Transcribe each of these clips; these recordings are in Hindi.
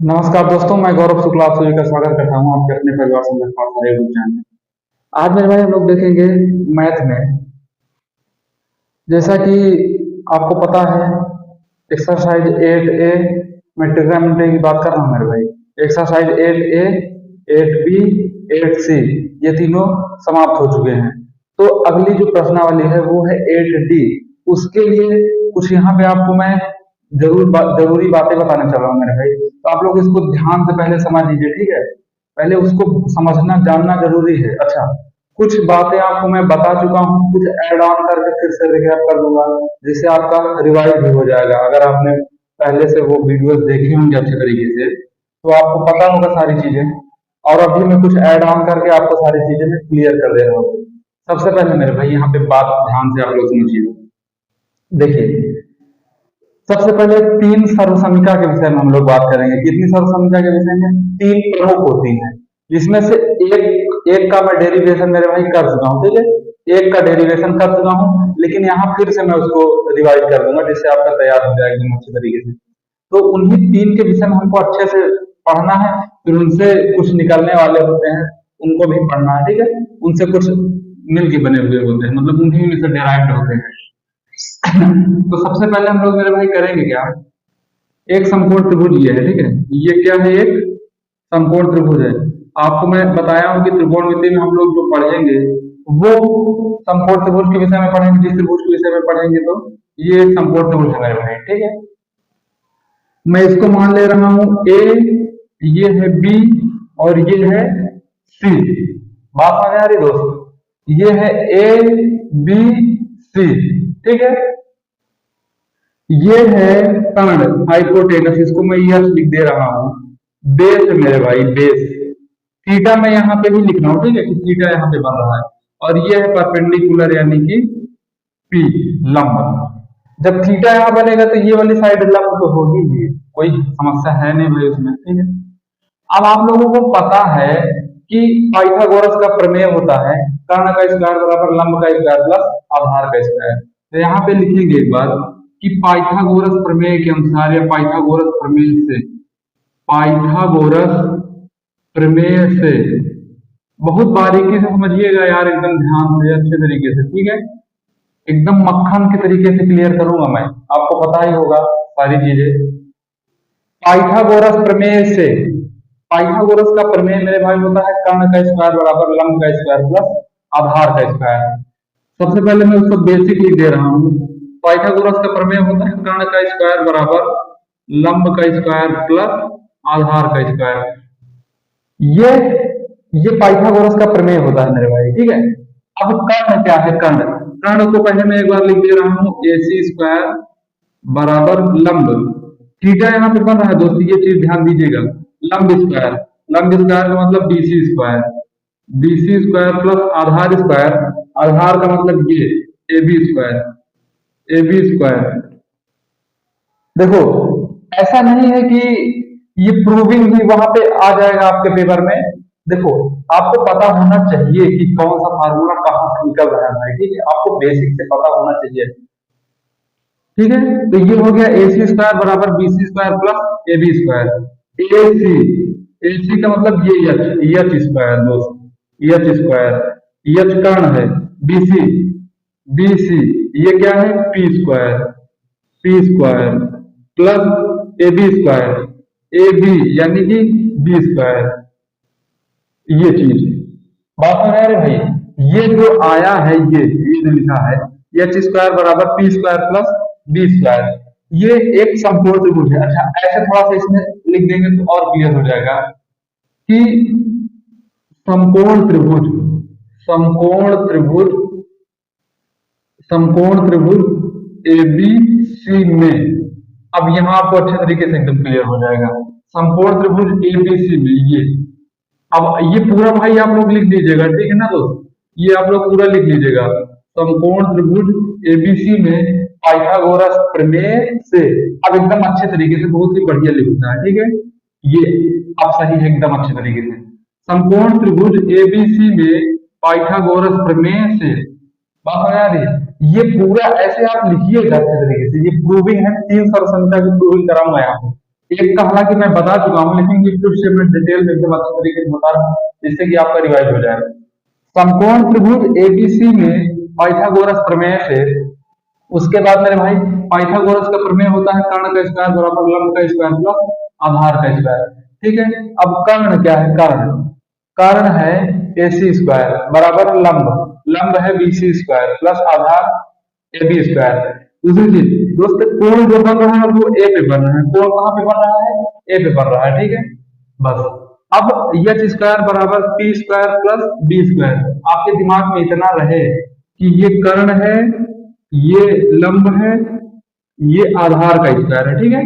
नमस्कार दोस्तों, मैं गौरव शुक्ला आप सभी का स्वागत करता हूं आपके अपने परिवार संघर्ष पाठशाला यूट्यूब चैनल में। आज मेरे भाई हम लोग देखेंगे मैथ में, जैसा कि आपको पता है एक्सरसाइज 8A में ट्रिग्नोमेट्री की बात कर रहा हूं मेरे भाई। एक्सरसाइज 8A, 8B, 8C ये तीनों समाप्त हो चुके हैं। तो अगली जो प्रश्नावली है वो है 8D। उसके लिए कुछ यहाँ पे आपको मैं जरूरी बातें बताने चल रहा हूँ मेरे भाई। तो आप लोग इसको ध्यान से पहले समझ लीजिए, ठीक है। पहले उसको समझना जानना जरूरी है। अच्छा, कुछ बातें आपको मैं बता चुका हूँ, कुछ ऐड ऑन करके फिर से रिकैप कर दूंगा, जिससे आपका रिवाइज भी हो जाएगा। अगर आपने पहले से वो वीडियोस देखी होंगी अच्छे तरीके से तो आपको पता होगा सारी चीजें। और अभी मैं कुछ ऐड ऑन करके आपको सारी चीजें मैं क्लियर कर दे रहा हूँ। सबसे पहले मेरे भाई यहाँ पे बात ध्यान से आप लोग समझिए। देखिए, सबसे पहले तीन सर्वसमिका के विषय में हम लोग बात करेंगे। कितनी सर्वसमिका के विषय में? तीन प्रमुख होती हैं, जिसमें से एक एक का मैं डेरिवेशन मेरे भाई कर चुका हूँ, ठीक है। एक का डेरिवेशन कर चुका हूँ, लेकिन यहाँ फिर से मैं उसको रिवाइज कर दूंगा, जिससे आपका तैयार हो जाएगा एकदम अच्छे तरीके से। तो उन्हीं तीन के विषय में हमको अच्छे से पढ़ना है। फिर उनसे कुछ निकलने वाले होते हैं, उनको भी पढ़ना है, ठीक है। उनसे कुछ मिल के बने हुए होते हैं, मतलब उन्हीं में से डेराइव्ड होते हैं। तो सबसे पहले हम लोग मेरे भाई करेंगे क्या, एक समकोण त्रिभुज ये है, ठीक है। ये क्या है? एक समकोण त्रिभुज है। आपको मैं बताया हूं कि त्रिकोणमिति में हम लोग जो पढ़ेंगे वो समकोण त्रिभुज के विषय में पढ़ेंगे। जिस त्रिभुज के विषय में पढ़ेंगे तो ये समकोण त्रिभुज है मेरे भाई, ठीक है। मैं इसको मान ले रहा हूं ए, ये है बी और ये है सी। बात समझ आ रही दोस्त? ये है ए बी सी, ठीक है। ये है कर्ण हाइपोटेनस, इसको मैं यह लिख दे रहा हूं। बेस है मेरे भाई, बेस। थीटा मैं यहाँ पे भी लिख रहा हूँ, ठीक है, कि थीटा यहाँ पे बन रहा है। और ये है परपेंडिकुलर यानी कि पी, लंब। जब थीटा यहाँ बनेगा तो ये वाली साइड लंब तो होगी ही, कोई समस्या है नहीं भाई उसमें, ठीक है। अब आप लोगों को पता है कि पाइथागोरस का प्रमेय होता है कर्ण का स्क्वायर बराबर लंब का स्क्वायर प्लस आधार का स्क्वायर। तो यहाँ पे लिखेंगे एक बार कि पाइथागोरस प्रमेय के अनुसार या पाइथागोरस प्रमेय से बहुत बारीकी से समझिएगा यार, एकदम ध्यान से अच्छे तरीके से, ठीक है। एकदम मक्खन के तरीके से क्लियर करूंगा मैं, आपको पता ही होगा सारी चीजें। पाइथागोरस प्रमेय से, पाइथागोरस का प्रमेय मेरे भाई होता है कर्ण का स्क्वायर बराबर लंब का स्क्वायर प्लस आधार का स्क्वायर। सबसे पहले मैं उसको बेसिक लिख दे रहा हूं। पाइथागोरस का प्रमेय होता है कर्ण का स्क्वायर बराबर लंब का स्क्वायर प्लस आधार का स्क्वायर। ये ये पाइथागोरस का प्रमेय होता है मेरे भाई, ठीक है। अब कर्ण क्या है? कर्ण, कर्ण को पहले मैं एक बार लिख दे रहा हूं ए सी स्क्वायर बराबर लंब। थीटा यहाँ पे बन रहा है दोस्तों, ये चीज ध्यान दीजिएगा। लंब स्क्वायर, लंब स्क्वायर का मतलब BC square, BC square plus आधार स्क्वायर, आधार का मतलब ये A B square, A B square. देखो, ऐसा नहीं है कि ये प्रूविंग भी वहां पे आ जाएगा आपके पेपर में। देखो, आपको पता होना चाहिए कि कौन सा फार्मूला कहां से निकल रहा है, ठीक है। आपको बेसिक से पता होना चाहिए, ठीक है। तो ये हो गया ए सी स्क्वायर बराबर B C square plus A B square. A C, A C का मतलब ये एच, एच स्क्वायर दोस्त, एच स्क्वायर। एच कर्ण है, बी सी, बी सी ये क्या है? P square, P square plus A B square, A B यानी कि बी स्क्वायर। ये चीज बात हो रहा है भाई। ये जो आया है, ये जो लिखा है एच स्क्वायर बराबर P square plus B square, ये एक समकोण त्रिभुज है। अच्छा, ऐसे थोड़ा सा इसमें लिख देंगे तो और क्लियर हो जाएगा कि समकोण त्रिभुज, समकोण त्रिभुज, समकोण त्रिभुज ए बी सी में, अब यहां आपको अच्छे तरीके से एकदम क्लियर हो जाएगा। समकोण त्रिभुज ए बी सी में ये, अब ये पूरा भाई आप लोग लिख लीजिएगा, ठीक है ना दोस्त। ये आप लोग पूरा लिख लीजिएगा। समकोण त्रिभुज एबीसी में पाइथागोरस प्रमेय से, अब एकदम अच्छे तरीके से बहुत ही बढ़िया लिखना है, ठीक है। ये अब सही है एकदम अच्छे तरीके से। समकोण त्रिभुज एबीसी में पाइथागोरस प्रमेय से, बात समझ आ रही है? ये पूरा ऐसे आप लिखिएगा अच्छे तरीके से। ये प्रूविंग है, तीन सर्वसंख्या की प्रूविंग कराऊंगा यहाँ पे। एक का हालांकि मैं बता चुका हूँ, लेकिन ये फिर से मैं डिटेल में एकदम अच्छे तरीके से बता रहा हूँ, जिससे कि आपका रिवाइज हो जाए। समकोण त्रिभुज एबीसी में पाइथागोरस प्रमेय से, उसके बाद मेरे भाई पाइथागोरस का प्रमेय होता है कर्ण का स्क्वायर बराबर लंब का स्क्वायर प्लस आधार का स्क्वायर। ठीक है, अब कर्ण क्या है? कर्ण, कर्ण है AC स्क्वायर बराबर लंब, लंब है BC स्क्वायर प्लस आधार AB स्क्वायर। दूसरी चीज दोस्त, कोण जो बन रहा है वो A पे बन रहा है। कोण कहाँ पे बन रहा है? A पे बन रहा है। ठीक है, बस। अब एच स्क्वायर बराबर P square plus B square, आपके दिमाग में इतना रहे कि ये कर्ण है, ये लंब है, ये आधार का स्क्वायर है। ठीक है,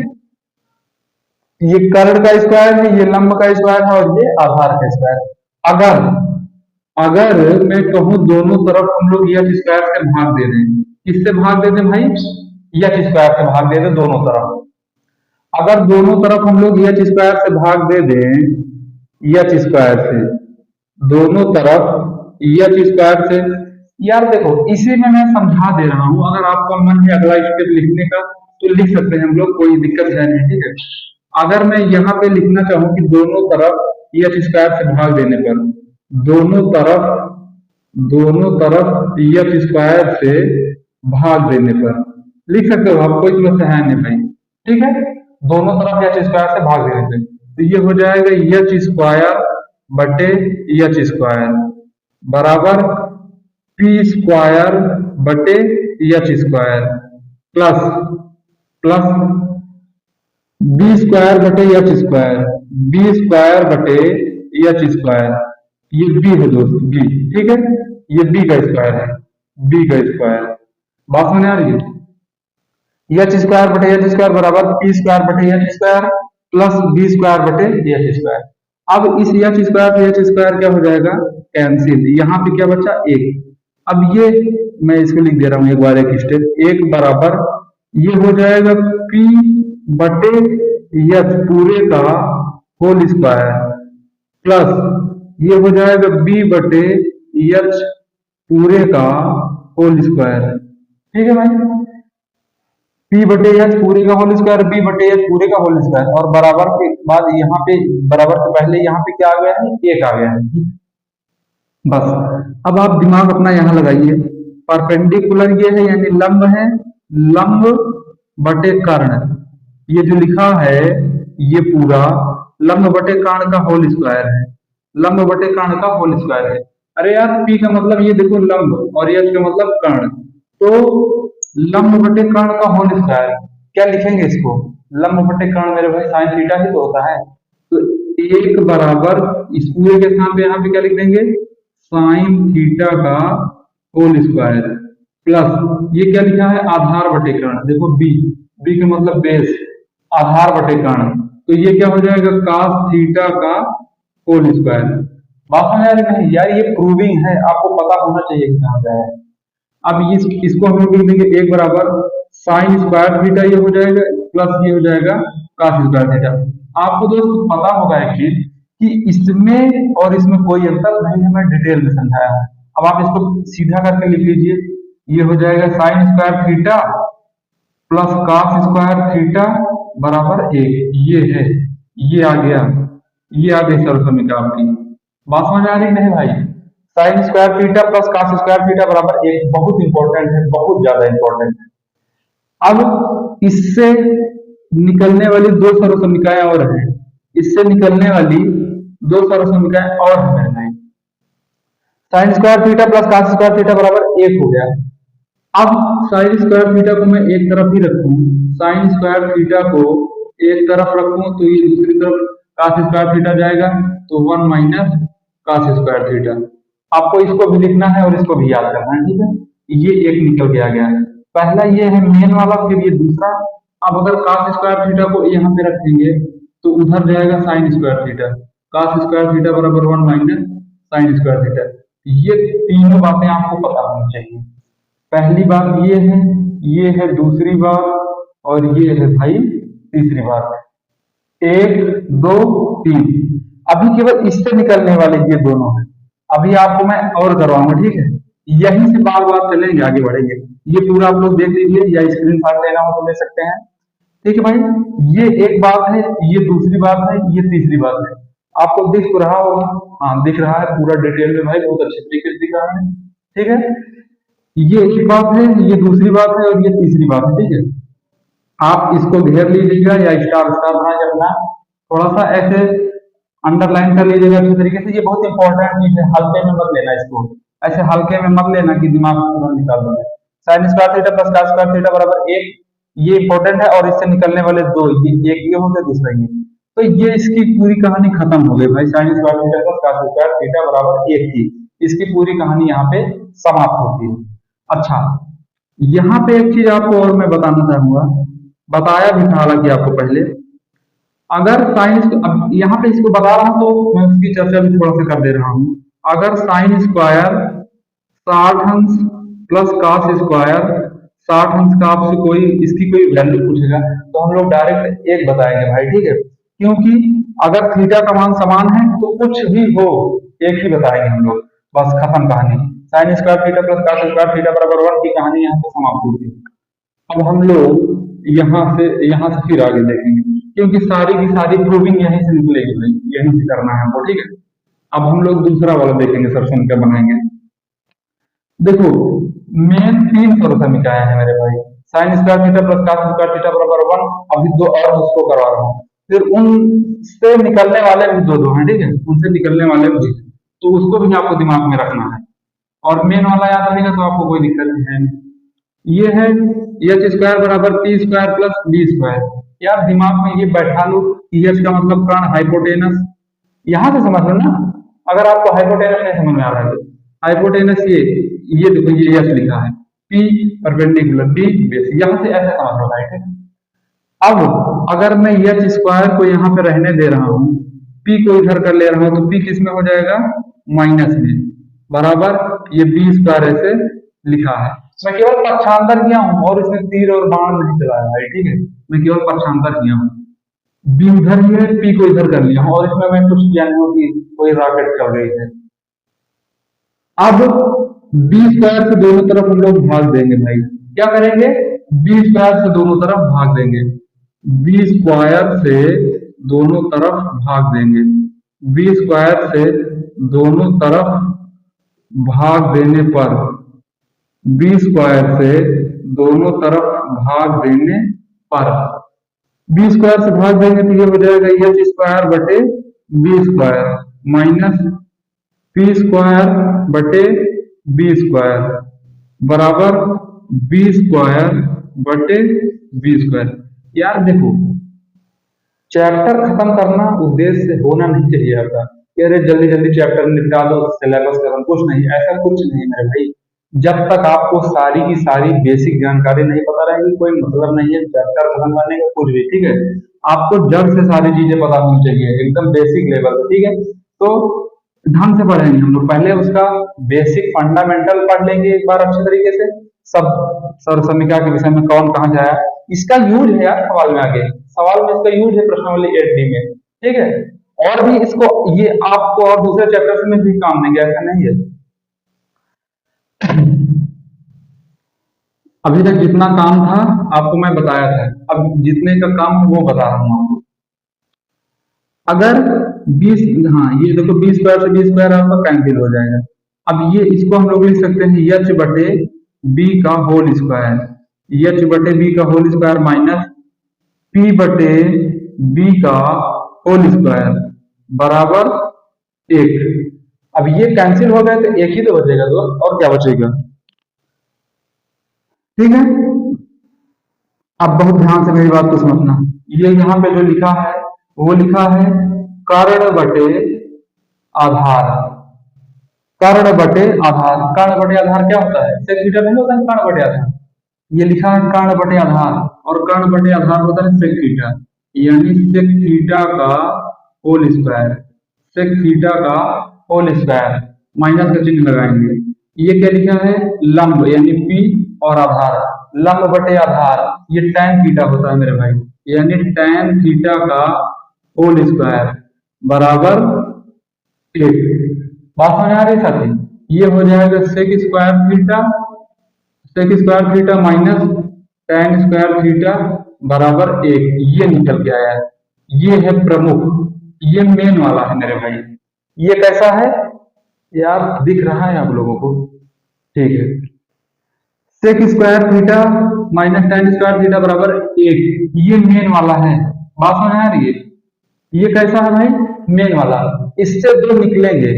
ये कर्ण का स्क्वायर है, ये लंब का स्क्वायर है और ये आधार का स्क्वायर। अगर अगर मैं कहूं दोनों तरफ हम लोग एच स्क्वायर से भाग दे दें, किससे भाग दे दें भाई? एच स्क्वायर से भाग दे दें दोनों तरफ। अगर दोनों तरफ हम लोग एच स्क्वायर से भाग दे दें, एच स्क्वायर से दोनों तरफ एच स्क्वायर से, यार देखो इसी में मैं समझा दे रहा हूं, अगर आपका मन है अगला स्टेप लिखने का तो लिख सकते हैं हम लोग, कोई दिक्कत है नहीं। ठीक है, अगर मैं यहाँ पे लिखना चाहूँ कि दोनों तरफ एच स्क्वायर से भाग देने पर, दोनों तरफ एच स्क्वायर से भाग देने पर लिख सकते हो आप, कोई समस्या है नहीं भाई। ठीक है, दोनों तरफ एच स्क्वायर से भाग देने पे तो ये हो जाएगा एच स्क्वायर बटे एच स्क्वायर बराबर पी स्क्वायर बटे H square plus plus B square बटे एच स्क्वायर, बी स्क्वायर बटे एच स्क्वायर। ये बी है दोस्त, बी। ठीक है, ये बी का स्क्वायर है, बी का स्क्वायर। बात समझ आ रही है? एच स्क्वायर बटे एच स्क्वायर बराबर पी स्क्वायर बटे H square plus B square बटे एच स्क्वायर। अब इस एच स्क्वायर से एच स्क्वायर क्या हो जाएगा? कैंसिल। यहाँ पे क्या बचा? एक। अब ये मैं इसको लिख दे रहा हूँ एक बार, एक स्टेप, एक बराबर ये हो जाएगा पी बटे एच पूरे का होल स्क्वायर प्लस ये हो जाएगा बी बटे एच पूरे का होल स्क्वायर। ठीक है भाई, पी बटे एच पूरे का होल स्क्वायर, बी बटे एच पूरे का होल स्क्वायर, और बराबर के बाद यहाँ पे, बराबर से पहले यहाँ पे क्या आ गया है? एक आ गया है। बस, अब आप दिमाग अपना यहाँ लगाइए। परपेंडिकुलर ये है यानी लंब है, लंब बटे कर्ण, ये जो लिखा है ये पूरा लंब बटे कर्ण का होल स्क्वायर है, लंब बटे कर्ण का होल स्क्वायर है। अरे यार पी का मतलब ये देखो लंब और एच का मतलब कर्ण, तो लंब बटे कर्ण का होल स्क्वायर क्या लिखेंगे इसको? लंब बटे कर्ण मेरे भाई साइन थीटा ही तो होता है, तो एक बराबर इस पूरे के स्थान पे यहाँ पे क्या लिख देंगे? साइन थीटा का होल स्क्वायर प्लस ये क्या लिखा है? आधार बटे कर्ण। देखो बी, बी का मतलब बेस, आधार बटे कर्ण, तो ये क्या हो जाएगा? cos थीटा का होल स्क्वायर। बात समझ आ रही नहीं यार? ये प्रूविंग है, आपको पता होना चाहिए कि कहाँ जाए। अब इसको हम लोग लिख देंगे एक बराबर साइन स्क्वायर थीटा, ये हो जाएगा प्लस ये हो जाएगा cos स्क्वायर थीटा। आपको दोस्त पता होगा एक चीज कि इसमें और इसमें कोई अंतर नहीं है, मैं डिटेल में समझाया हूं। अब आप इसको सीधा करके लिख लीजिए, ये हो जाएगा sine square theta plus cos square theta बराबर एक। ये है, ये आ गया, ये आ गई सरल समीकरण आपकी। बात समझ आ रही नहीं भाई? Sine square theta plus cos square theta बराबर एक, बहुत इंपॉर्टेंट है, बहुत ज्यादा इंपॉर्टेंट है। अब इससे निकलने वाली दो सरल समीकरण और हैं, इससे निकलने वाली दो सरल समीकरण और हैं। Sine square theta plus cos square theta बराबर एक हो गया। अब साइन स्क्वायर थीटा को मैं एक तरफ ही रखूं, साइन स्क्वायर थीटा को एक तरफ रखूं तो ये दूसरी तरफ cos स्क्वायर थीटा जाएगा, तो 1 माइनस cos स्क्वायर थीटा। आपको इसको भी लिखना है और इसको भी याद करना है। ठीक है, ये एक निकल के आ गया है, पहला ये है मेन वाला, फिर ये दूसरा। अब अगर cos स्क्वायर थीटा को यहाँ पे रखेंगे तो उधर जाएगा sine square theta, cos square theta बराबर 1 माइनस साइन स्क्वायर थीटा। ये तीनों बातें आपको पता होनी चाहिए। पहली बात ये है दूसरी बात, और ये है भाई तीसरी बात। 1 2 3, अभी केवल इससे निकलने वाले ये दोनों हैं, अभी आपको मैं और करवाऊंगा। ठीक है, यहीं से बार बार चलेंगे, आगे बढ़ेंगे। ये पूरा आप लोग देख लीजिए, या स्क्रीन शॉट लेना हो तो ले सकते हैं। ठीक है भाई, ये एक बात है, ये दूसरी बात है, ये तीसरी बात है। आपको दिख तो रहा होगा, हाँ दिख रहा है पूरा डिटेल में भाई, बहुत अच्छे तरीके से दिख रहा है। ठीक है, ये एक बात है, ये दूसरी बात है और ये तीसरी बात है। ठीक है, आप इसको घेर लीजिएगा या स्टार स्टार बना के अपना थोड़ा सा ऐसे अंडरलाइन कर लीजिएगा अच्छे तरीके से। ये बहुत इंपॉर्टेंट चीज है, हल्के में मत लेना इसको, ऐसे हल्के में मत लेना कि दिमाग से तुरंत निकाल दो। Sine square theta plus cos square theta बराबर एक, ये इंपॉर्टेंट है, और इससे निकलने वाले दो, ये एक ये हो गया, दूसरा ये। तो ये इसकी पूरी कहानी खत्म हो गई भाई, sine square theta plus cos square theta बराबर एक की, इसकी पूरी कहानी यहाँ पे समाप्त होती है। अच्छा, यहाँ पे एक चीज आपको और मैं बताना चाहूंगा, बताया भी था हालांकि आपको पहले। अगर साइन, अब यहाँ पे इसको बता रहा हूं तो मैं उसकी चर्चा भी थोड़ा सा कर दे रहा हूँ। अगर साइन स्क्वायर 60 अंश प्लस कॉस स्क्वायर 60 अंश का आपसे कोई इसकी कोई वैल्यू पूछेगा तो हम लोग डायरेक्ट एक बताएंगे भाई। ठीक है, क्योंकि अगर थीटा का मान समान है तो कुछ भी हो एक ही बताएंगे हम लोग, बस खत्म कहानी। Sine square theta plus cos square theta बराबर 1 की कहानी यहाँ पे समाप्त होती है। अब हम लोग यहाँ से फिर आगे देखेंगे, क्योंकि सारी की सारी प्रूविंग यहीं से निकलेगी भाई, यहीं से करना है हमको। ठीक है, अब हम लोग दूसरा वाला देखेंगे, सर क्या बनाएंगे। देखो, मेन 3 समीकरण है मेरे भाई, sine square theta plus cos square theta बराबर 1, अभी दो और उसको करवा रहा हूँ, फिर उनसे निकलने वाले भी दो हैं। ठीक है, उनसे निकलने वाले भी, तो उसको भी आपको दिमाग में रखना है, और मेन वाला याद रहेगा तो आपको कोई दिक्कत है नहीं। ये है एच स्क्वायर बराबर T square plus B square. यार दिमाग में ये बैठा लो, एच का मतलब कर्ण हाइपोटेनस, यहां से समझ लो ना। अगर आपको हाइपोटेनस नहीं समझ में आ रहा है तो हाइपोटेनस ये देखो, ये एच लिखा है, पी परपेंडिकुलर बी बेस, यहां से ऐसे समझ लो भाई। ठीक है, अब अगर मैं एच स्क्वायर को यहाँ पे रहने दे रहा हूँ, पी को इधर कर ले रहा हूँ, तो पी किस में हो जाएगा, माइनस में, बराबर ये बी स्क्वायर ऐसे लिखा है। मैं केवल पक्षांतर किया हूं और इसमें तीर और बाण नहीं चलाया भाई। ठीक है, मैं केवल पक्षांतर किया हूं, बी उधर ही है, पी को इधर कर लिया हूं, और इसमें मैं कुछ किया नहीं हूं कि कोई रॉकेट चल रही है। अब बी स्क्वायर से दोनों तरफ हम लोग भाग देंगे भाई, क्या करेंगे, बी स्क्वायर से दोनों तरफ भाग देंगे, बी स्क्वायर से दोनों तरफ भाग देंगे, बी स्क्वायर से दोनों तरफ भाग देने पर, बी स्क्वायर से दोनों तरफ भाग देने पर, बी स्क्वायर से भाग देंगे तो ये हो जाएगा एच स्क्वायर बटे B square minus P square बटे बी स्क्वायर बराबर बी स्क्वायर बटे बी स्क्वायर। यार देखो, चैप्टर खत्म करना उद्देश्य होना नहीं चाहिए आपका, अरे जल्दी जल्दी चैप्टर निपटा दो, सिलेबस खत्म, कुछ नहीं, ऐसा कुछ नहीं मेरे भाई। जब तक आपको सारी की सारी बेसिक जानकारी नहीं पता रहेगी कोई मतलब नहीं है चैप्टर खत्म करने का कुछ भी। ठीक है, आपको जड़ से सारी चीजें पता होनी चाहिए, एकदम बेसिक लेवल पे। ठीक है, तो ढंग से पढ़ेंगे हम लोग, पहले उसका बेसिक फंडामेंटल पढ़ लेंगे एक बार अच्छे तरीके से, सब सर समीकरण के विषय में कौन कहाँ से आया, इसका यूज है यार सवाल में, आगे सवाल में इसका यूज है प्रश्नावली 8D में। ठीक है, और भी इसको ये आपको और दूसरे चैप्टर में भी काम देंगे, ऐसा नहीं है। अभी तक जितना काम था आपको मैं बताया था, अब जितने का काम है वो बता रहा हूं आपको। अगर 20, हाँ ये देखो बी स्क्वायर से बी स्क्वायर आपका कैंसिल हो जाएगा। अब ये इसको हम लोग लिख सकते हैं एच बटे बी का होल स्क्वायर, एच बटे बी का होल स्क्वायर माइनस पी बटे बी का होल स्क्वायर बराबर 1। अब ये कैंसिल हो गए तो एक ही तो बचेगा दोस्त, और क्या बचेगा। ठीक है, अब बहुत ध्यान से मेरी बात को समझना, ये यहाँ पे जो लिखा है वो लिखा है कर्ण बटे आधार, कर्ण बटे आधार, कर्ण बटे आधार क्या होता है, सेक थीटा नहीं होता है कर्ण बटे आधार, ये लिखा है कर्ण बटे आधार, और कर्ण बटे आधार होता है सेक थीटा, यानी सेक थीटा का होल स्क्वायर, सेक थीटा का होल स्क्वायर, माइनस का चिन्ह लगाएंगे। ये क्या लिखा है, लंब यानी पी और आधार, लंब बटे आधार, ये tan थीटा होता है मेरे भाई, यानी tan थीटा का होल स्क्वायर बराबर 1। बात समझ आ रही साथी, ये हो जाएगा sec square theta, sec square theta minus tan square theta बराबर 1, ये निकल के आया है। ये है प्रमुख, ये मेन वाला है मेरे भाई। ये कैसा है यार, दिख रहा है आप लोगों को? ठीक है। Sec square theta minus tan square theta बराबर 1, ये मेन वाला है। बात समझ आ रही है? ये कैसा है भाई? मेन वाला। इससे दो निकलेंगे,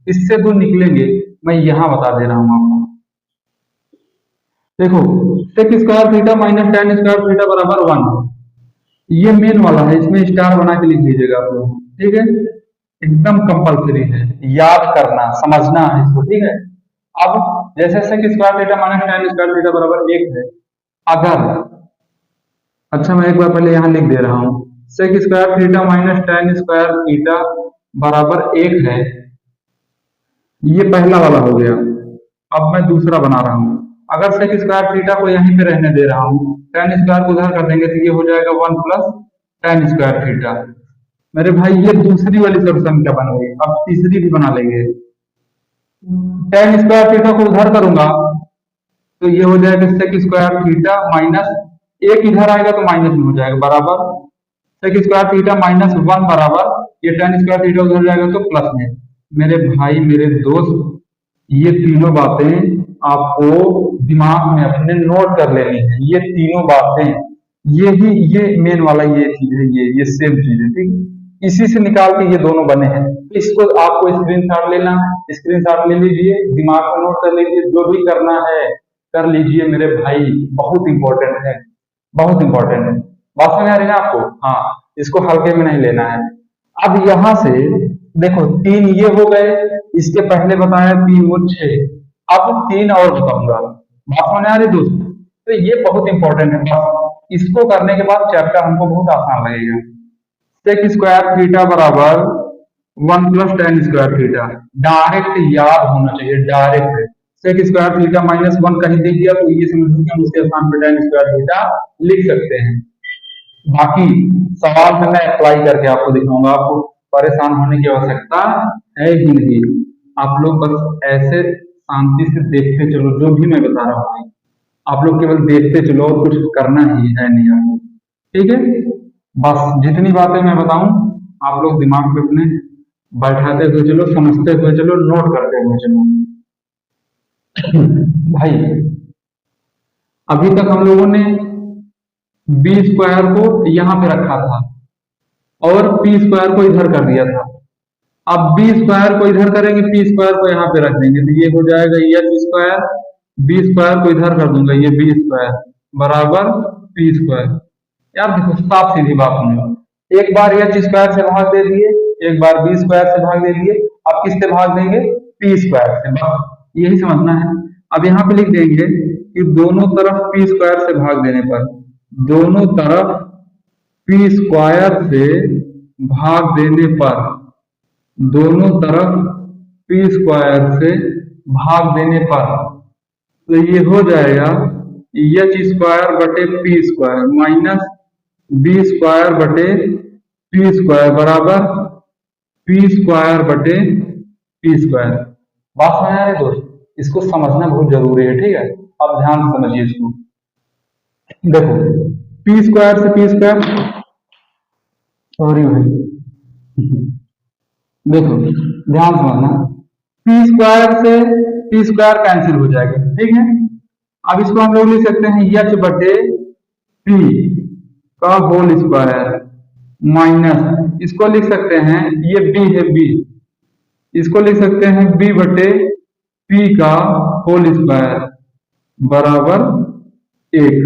इससे दो निकलेंगे, मैं यहां बता दे रहा हूं आपको। देखो, sec square theta minus tan square theta बराबर 1, ये मेन वाला है, इसमें स्टार बना के लिख दीजिएगा आप लोग, ठीक है? एकदम कंपलसरी है, याद करना, समझना है इसको, ठीक है? अब जैसे sec square theta minus tan square theta बराबर 1 है, अगर, अच्छा मैं एक बार पहले यहाँ लिख दे रहा हूँ, sec square theta minus tan square theta बराबर 1 है, ये पहला वाला हो गया। अब मैं दूसरा बना रहा हूँ, अगर सेक स्क्वायर थीटा को यहीं पे रहने दे रहा हूँ, tan स्क्वायर को उधर कर देंगे तो ये हो जाएगा 1 प्लस tan स्क्वायर थीटा। मेरे भाई ये दूसरी वाली सॉल्यूशन क्या बन गई, अब तीसरी भी बना लेंगे। tan स्क्वायर थीटा को उधर करूंगा तो ये हो जाएगा सेक स्क्वायर थीटा माइनस, एक इधर आएगा तो माइनस में हो जाएगा, बराबर सेक स्क्वायर थीटा माइनस 1 बराबर, ये tan स्क्वायर थीटा उधर जाएगा तो प्लस में। मेरे भाई मेरे दोस्त, ये तीनों बातें आपको दिमाग में अपने नोट कर लेनी है, ये तीनों बातें, ये मेन वाला ये चीज है, ये सेम चीज है, ठीक है? इसी से निकाल के ये दोनों बने हैं, तो इसको आपको स्क्रीनशॉट लेना, स्क्रीनशॉट ले लीजिए, दिमाग में नोट कर लीजिए, जो भी करना है कर लीजिए मेरे भाई, बहुत इंपॉर्टेंट है, बहुत इंपॉर्टेंट है। बात समझ आ रही है ना आपको? हाँ, इसको हल्के में नहीं लेना है। अब यहां से देखो, 3 ये हो गए, इसके पहले बताया 3 वो 6, अब 3 और बताऊंगा। बात समझ आ रही दोस्त? तो ये बहुत इंपॉर्टेंट है, बस इसको करने के बाद चैप्टर हमको बहुत आसान लगेगा। सेक स्क्वायर थीटा बराबर 1 plus tan square theta, direct याद होना चाहिए, direct. Sec square theta minus 1 कहीं दिख गया तो ये समझ लो कि हम उसके स्थान पर tan स्क्वायर थीटा लिख सकते हैं। बाकी सवाल में मैं अप्लाई करके आपको दिखाऊंगा, आपको परेशान होने की आवश्यकता है ही नहीं। आप लोग बस ऐसे शांति से देखते चलो, जो भी मैं बता रहा हूँ आप लोग केवल देखते चलो, और कुछ करना ही है नहीं आपको, ठीक है? बस जितनी बातें मैं बताऊं आप लोग दिमाग पे अपने बैठाते हुए चलो, समझते हुए चलो, नोट करते हुए चलो। भाई अभी तक हम लोगों ने बी स्क्वायर को यहां पे रखा था और पी स्क्वायर को इधर कर दिया था। अब बी स्क्वायर को इधर करेंगे, पी स्क्वायर को यहाँ पे रख देंगे, तो ये हो जाएगा एच स्क्वायर, बी स्क्वायर को इधर कर दूंगा, ये बी स्क्वायर बराबर पी स्क्वायर। यार देखो, साफ सीधी बात सुनो, एक बार एच स्क्वायर से भाग दे दिए, एक बार बी स्क्वायर से भाग दे दिए, अब किससे भाग देंगे? पी स्क्वायर से, बस यही समझना है। अब यहाँ पे लिख देंगे कि दोनों तरफ पी स्क्वायर से भाग देने पर, दोनों तरफ पी स्क्वायर से भाग देने पर, दोनों तरफ पी स्क्वायर से भाग देने पर, तो ये हो जाएगा एच स्क्वायर बटे P square minus B square बटे पी स्क्वायर बराबर पी स्क्वायर बटे पी स्क्वायर। बात समझ आ रही है दोस्त? इसको समझना बहुत जरूरी है, ठीक है? अब ध्यान से समझिए इसको। देखो, पी स्क्वायर से पी स्क्वायर, सॉरी भाई, देखो ध्यान समझना, पी स्क्वायर से पी स्क्वायर कैंसिल हो जाएगा, ठीक है? अब इसको हम लोग लिख सकते हैं एच बटे पी का होल स्क्वायर माइनस, इसको लिख सकते हैं, ये बी है बी, इसको लिख सकते हैं बी बटे पी का होल स्क्वायर बराबर 1,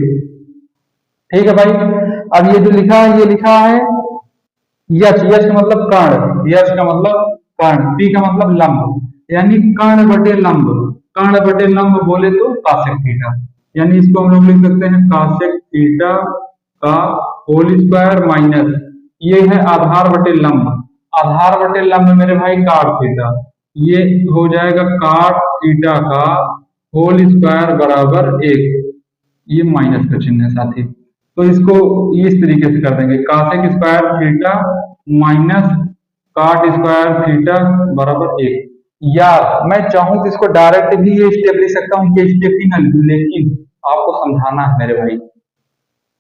ठीक है भाई? अब ये जो लिखा है, ये लिखा है यच, यच का मतलब कर्ण, यच का मतलब कर्ण, पी का मतलब लंब, यानी कर्ण बटे लंब, कर्ण बटे लंब बोले तो कासेक थीटा, यानी इसको हम लोग लिख सकते हैं कासेक थीटा का होल स्क्वायर माइनस, ये है आधार बटे लंब, आधार बटे लंब मेरे भाई काट थीटा, ये हो जाएगा काट थीटा का होल स्क्वायर बराबर 1, ये माइनस का चिन्ह है साथी, तो इसको इस तरीके से कर देंगे, cosec square theta minus cot square theta बराबर 1। या मैं चाहूं तो इसको डायरेक्ट भी ये स्टेप लिख सकता हूँ, ये स्टेप ही ना लिखूं, लेकिन आपको समझाना है मेरे भाई,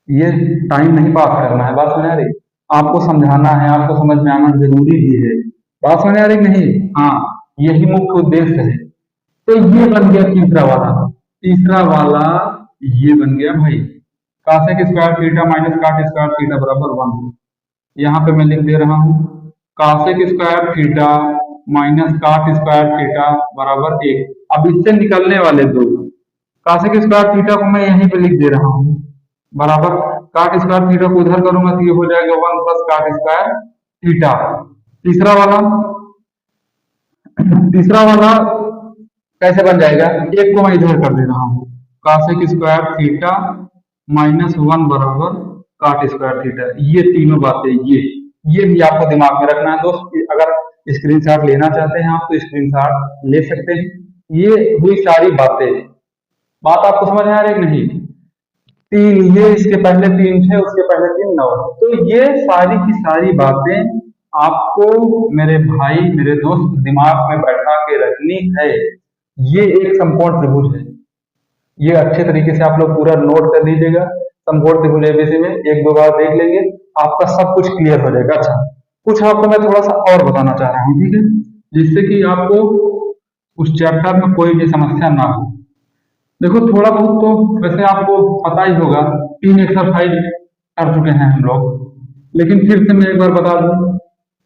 ये टाइम नहीं पास करना है, बात समझ आ रही? आपको समझाना है, आपको समझ में आना जरूरी भी है, बात समझ आ रही कि नहीं? हाँ, यही मुख्य उद्देश्य है। तो ये बन गया तीसरा वाला। तीसरा वाला ये बन गया भाई, cosec square theta minus cot square theta बराबर 1। यहाँ पे मैं लिख दे रहा हूँ cosec square theta minus cot square theta बराबर 1। अब इससे निकलने वाले दो, कासेक स्क्वायर थीटा को मैं यहीं पे लिख दे रहा हूँ बराबर काट स्क्वायर थीटा को उधर करूंगा तो ये हो जाएगा 1 प्लस काट स्क्वायर थीटा। तीसरा वाला, तीसरा वाला कैसे बन जाएगा? एक को मैं इधर कर दे रहा हूँ, कासेक स्क्वायर थीटा माइनस 1 बराबर काट स्क्वायर थीटा। ये तीनों बातें, ये भी आपको दिमाग में रखना है दोस्त। अगर स्क्रीनशॉट लेना चाहते हैं आप तो स्क्रीनशॉट ले सकते हैं। ये हुई सारी बातें, बात आपको समझ में आ रही है कि नहीं? तीन, ये इसके पहले तीन थे, उसके पहले तीन, नौ। तो ये सारी की सारी बातें आपको मेरे भाई मेरे दोस्त दिमाग में बैठा के रखनी है। ये एक समकोण त्रिभुज है, ये अच्छे तरीके से आप लोग पूरा नोट कर लीजिएगा। समकोण त्रिभुज एबीसी में एक दो बार देख लेंगे, आपका सब कुछ क्लियर हो जाएगा। अच्छा, कुछ आपको मैं थोड़ा सा और बताना चाह रहा हूँ, ठीक है, जिससे कि आपको उस चैप्टर में कोई भी समस्या ना हो। देखो थोड़ा बहुत तो वैसे आपको पता ही होगा, तीन एक्सरसाइज कर चुके हैं हम लोग, लेकिन फिर से मैं एक बार बता दूं,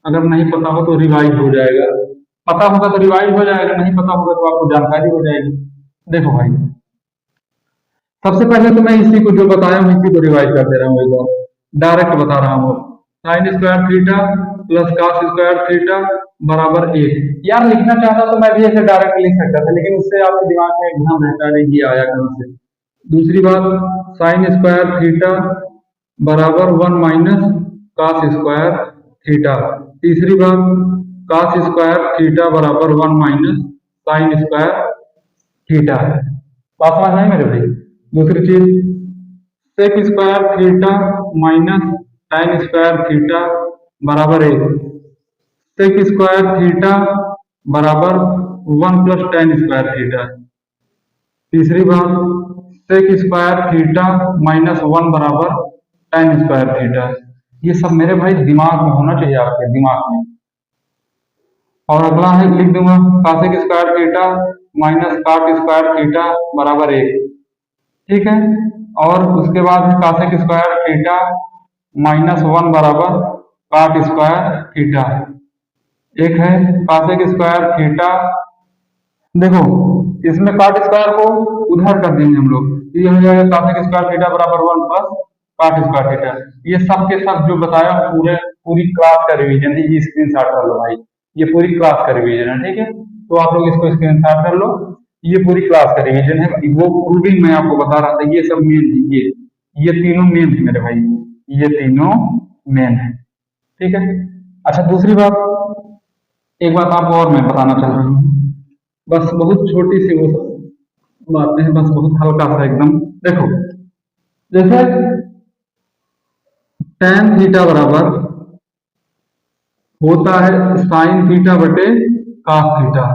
अगर नहीं पता हो तो रिवाइज हो जाएगा, पता होगा तो रिवाइज हो जाएगा, नहीं पता होगा तो आपको जानकारी हो जाएगी। देखो भाई, सबसे पहले तो मैं इसी को जो बताया हूँ इसी को रिवाइज कर दे रहा हूँ, एक बार डायरेक्ट बता रहा हूँ। Sine square theta plus cos square theta बराबर 1। यार लिखना चाहता तो मैं भी ऐसे डायरेक्ट लिख सकता था, लेकिन उससे आपके दिमाग में एकदम रहता नहीं, ये आया कहाँ से। दूसरी बात, साइन स्क्वायर थीटा बराबर 1 माइनस कॉस स्क्वायर थीटा। तीसरी बात, कॉस स्क्वायर थीटा बराबर 1 माइनस साइन स्क्वायर थीटा। बात समझ में आई मेरे भाई? दूसरी चीज, sec square theta minus tan square theta बराबर 1। सेक स्क्वायर थीटा बराबर 1 प्लस tan स्क्वायर थीटा। तीसरी बात, सेक स्क्वायर थीटा माइनस 1 बराबर tan स्क्वायर थीटा। ये सब मेरे भाई दिमाग में होना चाहिए, आपके दिमाग में। और अगला है, लिख दूंगा cosec square theta minus cot square theta बराबर 1, ठीक है। और उसके बाद है कासेक स्क्वायर थीटा माइनस 1 बराबर काट स्क्वायर थीटा। एक है कासेक स्क्वायर थीटा, देखो इसमें काट स्क्वायर को उधर कर देंगे हम लोग, ये हो जाएगा कासेक स्क्वायर थीटा बराबर 1 प्लस काट स्क्वायर थीटा। ये सब के सब जो बताया पूरी क्लास का रिवीजन है, ये स्क्रीनशॉट कर लो भाई, ये पूरी क्लास का रिवीजन है, ठीक है। तो आप लोग इसको स्क्रीनशॉट कर लो, ये पूरी क्लास का रिवीजन है। वो प्रूविंग मैं आपको बता रहा था, ये सब मेन है, ये तीनों मेन है मेरे भाई, ये तीनों मेन है, ठीक है। अच्छा दूसरी बात, एक बात आपको और मैं बताना चाह रहा हूँ, बस बहुत छोटी सी वो बातें हैं, बस बहुत हल्का सा एकदम। देखो जैसे tan थीटा बराबर होता है साइन थीटा बटे cos थीटा।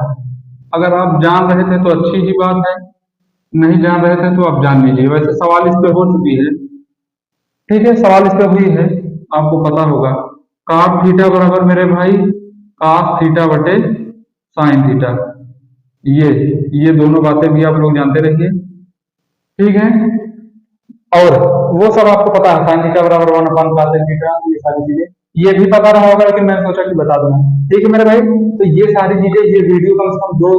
अगर आप जान रहे थे तो अच्छी ही बात है, नहीं जान रहे थे तो आप जान लीजिए। वैसे सवाल इस पे हो चुकी है, ठीक है, सवाल इस पे हुई है, आपको पता होगा। cos थीटा बराबर मेरे भाई cos थीटा बटे साइन थीटा, ये दोनों बातें भी आप लोग जानते रहिए, ठीक है। और वो सब आपको पता है, साइन थीटा बराबर 1 अपॉन cos थीटा, ये सारी चीजें ये भी पता रहा होगा, लेकिन मैंने सोचा कि बता दूंगा, ठीक है मेरे भाई। तो ये सारी चीजें, ये वीडियो कम से कम दो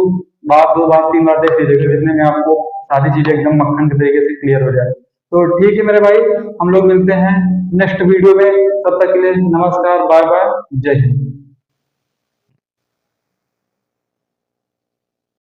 बार तीन बार देख लीजिएगा, जितने में आपको सारी चीजें एकदम मक्खन के तरीके से क्लियर हो जाए। तो ठीक है मेरे भाई, हम लोग मिलते हैं नेक्स्ट वीडियो में, तब तक के लिए नमस्कार, बाय बाय, जय हिंद।